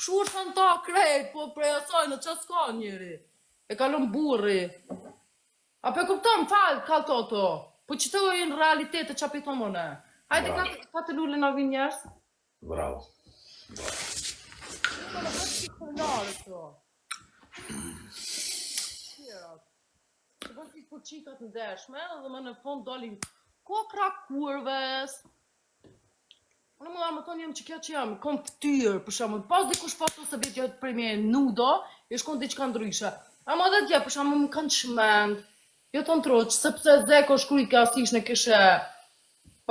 Pshur të në ta krejt, po prej asaj në që s'ka njëri. E kalon burri. A pe kupton, falë, kalë toto. Po që të e në realitet e që apito mëne. Hajde ka të lullin a vi njerës. Bravo. Në bëtë që kërnare të. Të bëtë që për qikat në deshme, dhe më në fond dolin ko krak kurves. Unë më dhamë tonë jem që kjo që jam, kom ftyrë, për shumë, pas dikush foto se vetë jëtë për me nudo, e shkon diqka ndryshe. A më dhe tje, për shumë, më kanë shmend, jo të ndroqë, sepse zeko shkrujke asish në këshe,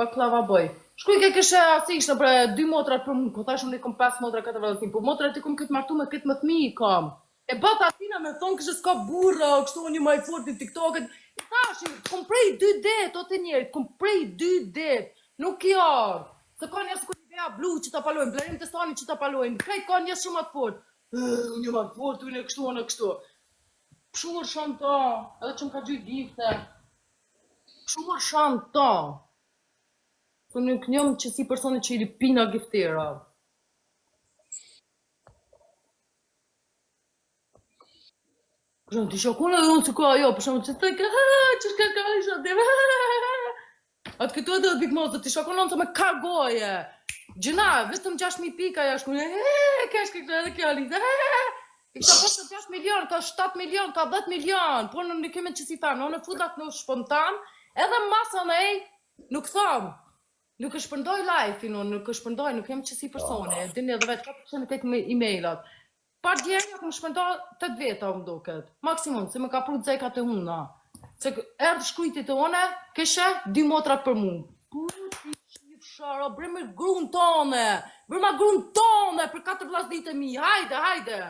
baklava boj. Shkrujke këshe asish në bre 2 motrat për mu, ko thashëm ne kom 5 motra 4 vëllatin, po motrat i kom këtë martu me këtë më thmi i kom. E bata atina me thonë kështë s'ka burra, kështu një maj fort në TikToket. I thashim, kom prej 2 det, o të njerë, kom prej 2 det, nuk jarë. Se ka njësë ku një vea blu që ta palojnë, blerim të stani që ta palojnë, krejt ka njësë shumë atë fort. Unë jam atë fort, unë e kështu, unë e kështu. Pshur shumë ta, edhe që më ka gjyjt gifte. Pshur shumë ta. Se në kënjëm që si personi që i lipina giftera. Për shumë të shokune dhe unë që ka ajo, për shumë që të ka, që shka ka isha dhe, atë këtu edhe dhe bikmozë, të shokonon të me kargoje. Gjëna, vetëm 6.000 pika ja shkune, kesh këtë edhe kjo alitë, i ka posë 6 milion, ka 7 milion, ka 10 milion, por në keme që si thamë, në futat në shpontan, edhe masa në nuk thamë, nuk është shpëndoj life-in, nuk është shpëndoj, nuk jem që si persone, dini edhe vetë, ka të qenë tek me e-mailat. Par djenja këmë shpëndoj 8 veta më duket, maksimum, se më ka pru zekat e huna. Se erdë shkujtit e one, këshe 2 motrat për mu. Puti qifshara, bre me grun tone, bre ma grun tone për 4 vlasdit e mi, hajde.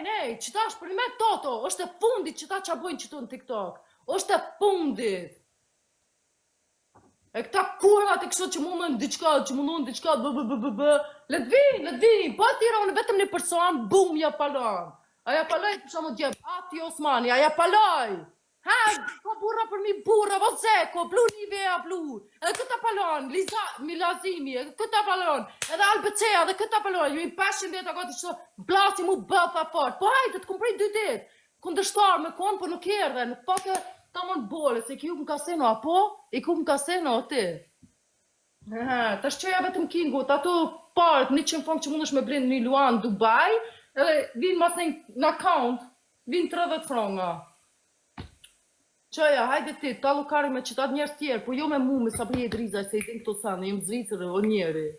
Nej, qëta është për një me toto, është e fundit qëta që bojnë qëtu në TikTok, është e fundit. E këta kurat e kështu që mundën diqka, let vin, po atira unë vetëm një person, bum, ja palon. Aja paloj, për shumë djep, ati Osmani, aja paloj. Ha, ka burra për mi burra, vazeko, blu një vea blu. Edhe këta palon, Milazimi, edhe këta palon. Edhe Albecea, edhe këta palon. Ju i 500 veta gati që blasi mu bëtha fort. Po hajde, të komprej 2 dit. Kundështar me konë, po nuk erdhe. Nuk pake ta mon bole, se ki u më kaseno, apo? I ku më kaseno, ti. Ta shqeja vetëm kingut, ato part, 100 fond që mundesh me blind një luan Dubai, edhe vinë mas në account, vinë 30 franga. Qëja, hajde ti, ta lukari me qëtat njerës tjerë, po jo me mu, me sa përje drizaj, se i din këto sanë, jem zvicërë, o njeri.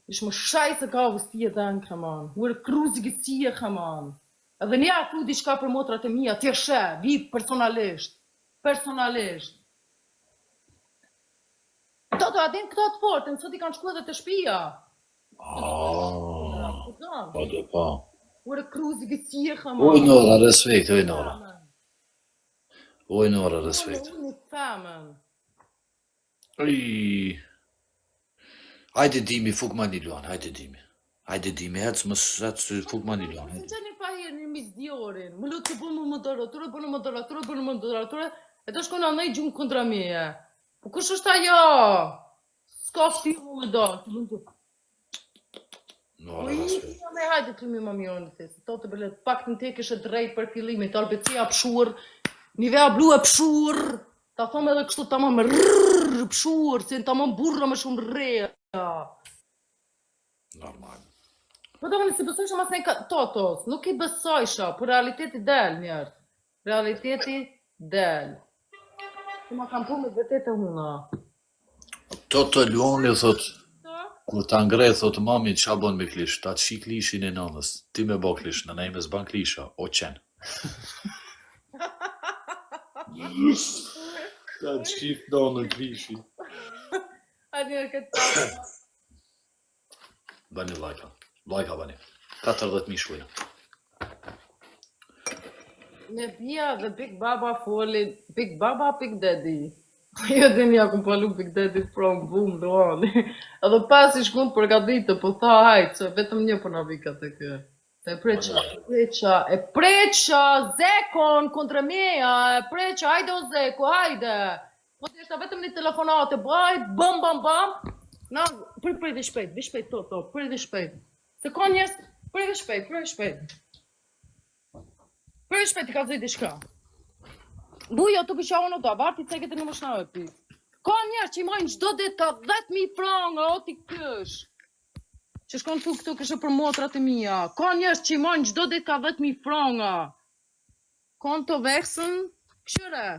Ish më shaj se ka vështije dhe në kaman, uërë kruzi gësije kaman. Edhe nja tu di shka për motrat e mija, tje shë, vi personalisht. Toto, adin këto të fortë, nësot i kanë shku edhe të shpia. Pa. Uërë kruzi gësije kaman. Oj Nora, respekt, Oj Nora, respekt. Unë femën. Hajde dimi, fuk ma një luan, hajde dimi. Hajde dimi, hecë fuk ma një luan. Në që një pahirë një misdjorin, më lutë të bënë më moderatorë, e të shkona në i gjumë kundra meje. Po kush është ajo? Ska shtimu me do. Nora, respekt. Hajde të mi më mjërën të të të bëllet, pak në te kështë drejt për filimit, Albecia pshur, një vea blu e pshur, ta thome edhe kështu ta më më rrrr pshur, si ta më burra më shumë rreja. Normal. Po do më nësi besojshë mas nejka totos, nuk i besojshë, po realiteti del njerë. Realiteti del. Që ma kam pu me vërtet e huna. Toto Luani thot, kur ta ngrej thot mami qa bon me klish, ta të shi klishin e nënës, ti me bo klish, në nejme s'ban klisha, o qenë. Ta të shif do në klishi. A njërë këtë të. Bani lajka bani. 40.000 shkujna. Me bia dhe Big Baba folin, Big Baba, Big Daddy. Jo dhe një akum palu Big Daddy from boom, doani. Edhe pas i shkun përgatitë, po tha hajtë, se vetëm një për në vika të kë. Se e preqa, zekon kontra meja, e preqa, hajde o zeko, hajde. Po të ishte vetëm një telefonate, baj, bam, na, prej dhe shpejt, to, prej dhe shpejt. Se ka njerëz, prej dhe shpejt. Prej dhe shpejt, I ka zëj diçka. Bujo të pësha unë do, barti ceket e në më shnave pi. Ka njerëz që I majnë çdo ditë ka 10.000 franga, o ti kësh. Që shkon këtu kështë për motrat e mia. Ka njerëz që I majnë çdo ditë ka 10.000 franga. Konto veksen, këshyre.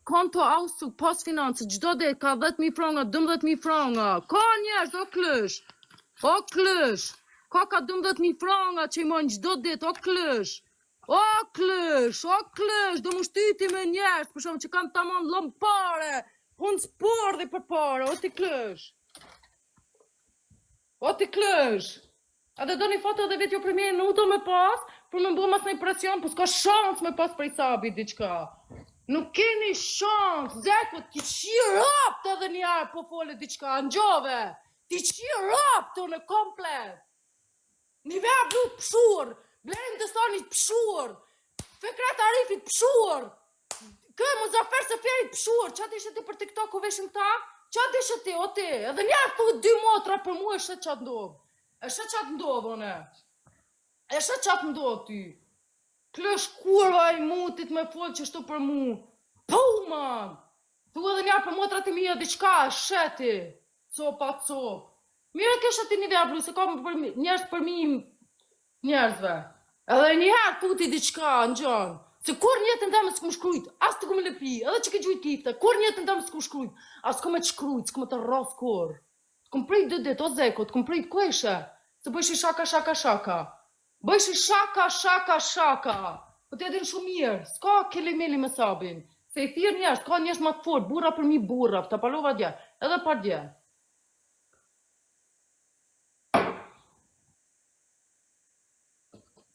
Konto Auszug, pas financë, çdo ditë ka 10.000 franga, 12.000 franga. Ka njerëz, o klësh. Ka 12.000 franga që I majnë çdo ditë, o klësh. O klësh, do më shtyti me njerëz, për shumë që kanë tamam lëm pare, punë spordi për pare, o ti klësh. A dhe do një foto dhe vetë jo për mirë nuk do me pas, për me mbu mas në impresion, për s'ka shans me pas për I sabi diqka. Nuk keni shans, zeko, ti qirap të dhe njerë po fole diqka, në gjove, ti qirap të në komplet. Një verë blu pëshur, Blerim të stanit pëshur, Fekret Arifit pëshur, Kë Muzafer Seferit pëshur, qa të ishte ti për TikTok u veshën ta? Qa të ishte ti, o ti? Edhe njerë të 2 motra për mu e shë qatë ndovë. E shë qatë ndovë, one. E shë qatë ndovë ty. Klësh kurva I mutit me folë që shtu për mu. Po, man! Tu edhe njerë për motrat e mija diqka, sheti. Copa. Mire kështë ti një verblu, se ka njerës për mi njerëzve. Edhe njëherë tuti diqka në gjonë. Se kur njëtën dhe me s'ku më shkrujt, as të ku me lëpi, edhe që ke gjujt kifte, kur njëtën dhe me s'ku shkrujt, as s'ku me të shkrujt, s'ku me të rroth kur. T'kum prit 2 dit, o zeko, t'kum prit ku ishe? Se bëjshi shaka. Bëjshi shaka. Po të edhin shumë mirë, s'ka kelimeli me sabin. Se I thirë njerës, ka njerës ma të fort, burra për mi burra, ta palova dje, edhe par dje.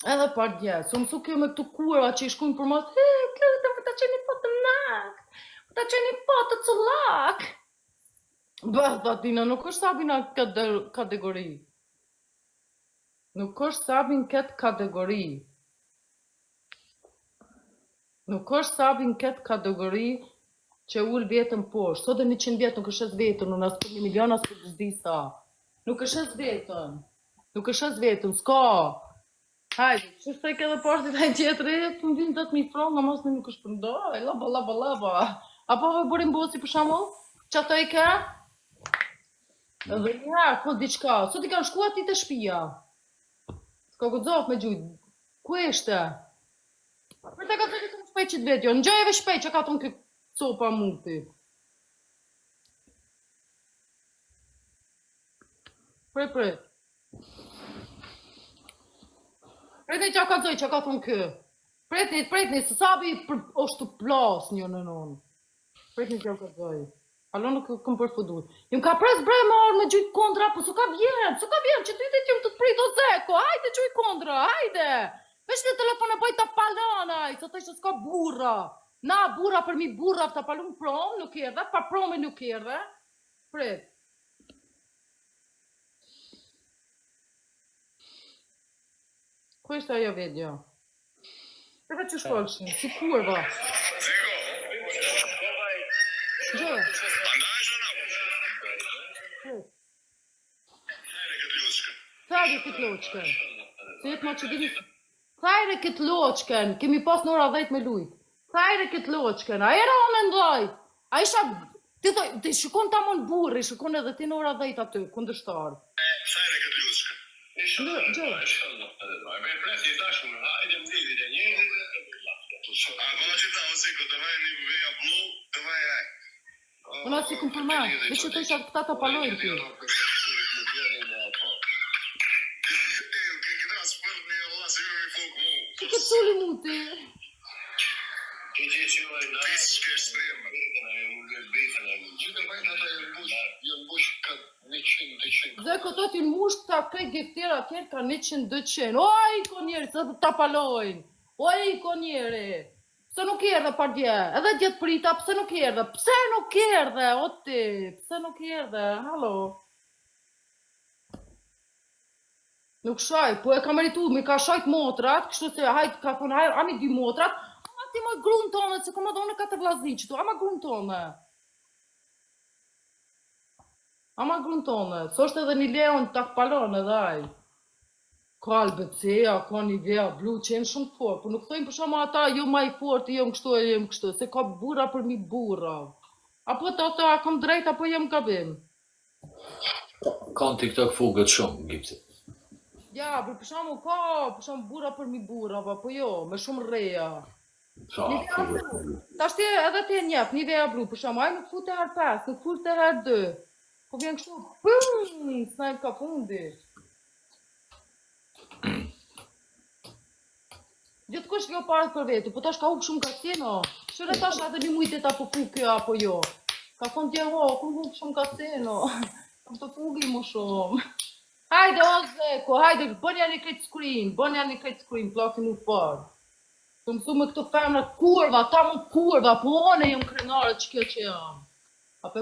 Edhe par dje, se mësu kjo me këtu kura që I shkujnë për mas, këtë më të qeni po të nak, më të qeni po të cullak. Bëh, Tatina, nuk është sabin këtë kategori. Nuk është sabin këtë kategori që ullë vetën poshtë. Sot e 100 vjetë nuk është vetën, unë asë për 1 milion, asë për të zdi sa. Nuk është vetën, s'ka. Hajde, që shtë ke edhe partit hajtë tjetëri, të më vinë 10.000 franga, mos në nuk është për ndoj, laba. Apo vë bërim bosi për shamull, që ato I ke? Edhe njëherë, këllë diqka, sot I kanë shku ati të shpia. S'ka gëzof me gjujt, ku ishte? Për të ka të të më shpejt që të vetë jo, në gjojeve shpejt që ka të më këtë copa muti. Prej. Pretni që ka zoj që ka thonë kë. Pretni, se sabi është të plas një në nënë. Pretni që ka zoj. Alo nuk këm përfudur. Jëm ka pres bre më arë me gjujt kondra, po s'u ka vjen, që ty të jëm të të prit o zeko, hajde gjujt kondra, hajde. Vesh në telefon e bëj të palanaj, se të ishte s'ka burra. Na, burra për mi burra, të palun prom, nuk erdhe, pa promi nuk erdhe. Pret. Ku ishte ajo video? Përve që shkollëshin, si kurva. Gjë. Thajre këtë loqken. Se jetë ma që dini... Thajre këtë loqken, kemi pas në ora 10 me lujt. Thajre këtë loqken, a era o me ndoj. A isha... Ti shikon ta mon burri, shikon edhe ti në ora 10 aty, kundështar. Thajre këtë loqken. Gjë. Unë asë I këm përma, dhe që të isha këta të palojnë ti. Që këtë suli mu ti? Dhe këto t'ju mush të krej giftera tjerë ka 100-200. Oj, ko njeri, se të palojnë. Oj, ko njeri. Pse nuk erdhe par dje? Edhe djetë prita, pse nuk erdhe? O ti, pse nuk erdhe? Halo? Nuk shaj, po e ka meritu, mi ka shajt motrat, kështu se hajt ka thonë, hajt, ani 2 motrat, ama ti moj grunë tonë, se këma dhone 4 vlazi qëtu, ama grunë tonë. Ama gruntone, s'është edhe një leon tak palon edhe aj. Ka Albecea, ka Nivea Blu që jenë shumë fort, po nuk thojnë për shama ata jo ma i fort, jem kështu e jem kështu, se ka burra për mi burra. Apo të ata kom drejt apo jem gabim? Kanë TikTok fugët shumë, Gipti. Ja, për shama ka, për shama burra për mi burra, po jo, me shumë reja. Sa Nivea fugët. Blu, ta shte edhe ti e njef, Nivea Blu, për shama, aj nuk fute her 5, nuk fute her 2. Po vjen kështu, pum, snajp ka fundi. Gjithkush kjo parët për vetë, po tash ka huk shumë kasino. Shure tash edhe një mujtet apo fuk kjo apo jo. Ka thonë tje ho, ku huk shumë kasino. Kam të fugi mu shumë. Hajde o zeko, hajde, bënja një krejt screen, plakin u parë. Të mësu me këto femra kurva, ta më kurva, po one jem krenare që kjo që jam. Apo